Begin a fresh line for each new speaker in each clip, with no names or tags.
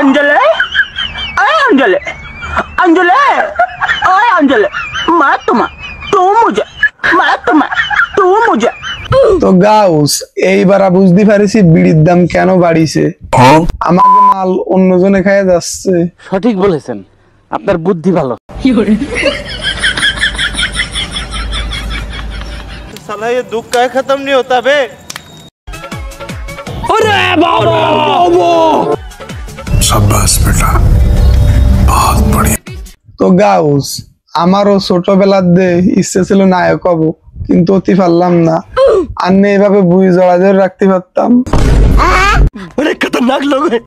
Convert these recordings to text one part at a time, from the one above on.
अंजलि अंजलि अंजलि ओए अंजलि मैं तुम्हें तू मुझे मैं तुम्हें तू मुझे
তো গাউস এইবার বুঝতে পারিছি বিড়ির দাম কেন বাড়িছে আমাকে মাল অন্যজনে খাইয়ে যাচ্ছে
সঠিক বলেছেন আপনার বুদ্ধি ভালো
साला ये दुख का खत्म नहीं होता बे
अरे बाबा
शाबाश बेटा बहुत बढ़िया
তো গাউস আমারও ছোটবেলার দে ইচ্ছে ছিল নায়ক হব কিন্তু অতি পারলাম না আর এইভাবে বুই জড়া ধরে রাখতে পারতাম
अरे खतरनाक लोग हैं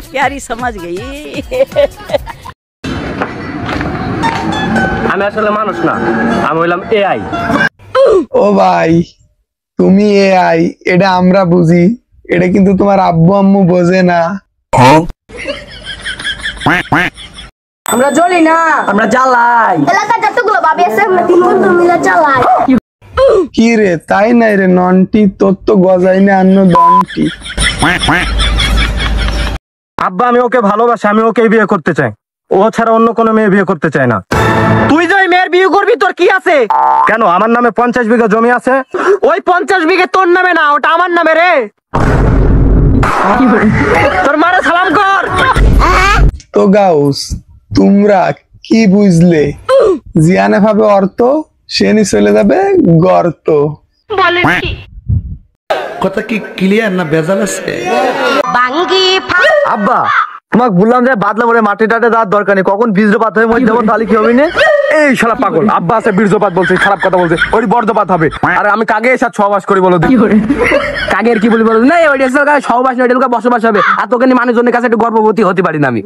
प्यारी समझ गई
আমি আসলে মানুষ না আমি হইলাম এআই
ও ভাই তুমি এআই এটা আমরা বুঝি এটা কিন্তু তোমার আব্বু আম্মু বোঝে না
আমরা জ্বলি না
আমরা জ্বালাই
এলাকা যতগুলো ভাবি আছে আমরা তিন বন্ধু মিলে চালাই
কি রে তাই নাই রে নন্টি তোর তো গজাই না আন্ন দন্টি
আব্বা আমি ওকে ভালোবাসি আমি ওকে বিয়ে করতে চাই ও ছাড়া অন্য কোনো মেয়ে বিয়ে করতে চায় না তুই যে ওই মেয়ের বিয়ে করবি তোর কি আছে কেন আমার নামে 50 বিঘা জমি আছে ওই 50 বিঘা তোর নামে না ওটা আমার নামে রে তোর মারে সালাম কর
তো গাউস তোমরা কি বুঝলে জিয়ানে ভাবে অর্থ সে নি চলে যাবে গর্ত
কথা কি ক্লিয়ার না ভেজাল আছে
বাঙ্গি
আব্বা তোমাকে বললাম যে বাদলা বলে মাটি টাটে দেওয়ার দরকার নেই কখন বীর্যপাত হয়ে মরে যাবো তাহলে কি হবে না এই শালা পাগল আব্বা আছে বীর্যপাত বলছে খারাপ কথা বলছে ওই বর্জ্যপাত হবে আর আমি কাগে এসে সহবাস করি বলো কাগের কি বলি বলো না ওই সহবাস নয় এটা বসবাস হবে আর তোকে নিয়ে মানুষজনের কাছে একটু গর্ভবতী হতে পারি না আমি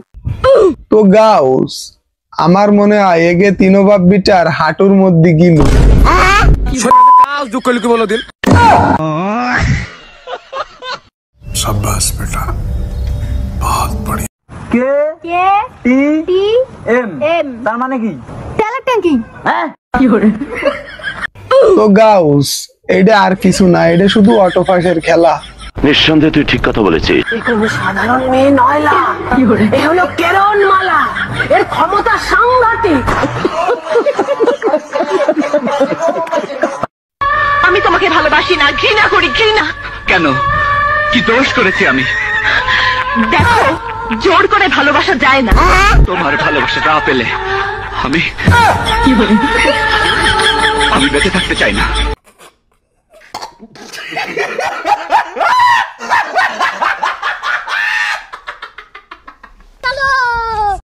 তো গাউস আমার মনে হয় এগে তিনো বাপ বিটার হাঁটুর মধ্যে গিল
যোগ করলি কি বলো দিন
शाबाश बेटा बहुत बढ़िया
কে
কে
টি
টি
এম
এম
তার মানে কি
তেলের ট্যাঙ্কি
হ্যাঁ
তো গাউস এটা আর কিছু না এটা শুধু অটো ফাঁসের খেলা
নিঃসন্দেহে তুই ঠিক কথা বলেছিস
সাধারণ মেয়ে নয়লা এ হলো কেরন মালা এর ক্ষমতা সাংঘাতিক আমি তোমাকে ভালোবাসি না ঘৃণা করি ঘৃণা
কেন কি দোষ করেছি আমি
দেখো জোর করে ভালোবাসা যায় না
তোমার ভালোবাসা না পেলে আমি বেঁচে থাকতে চাই না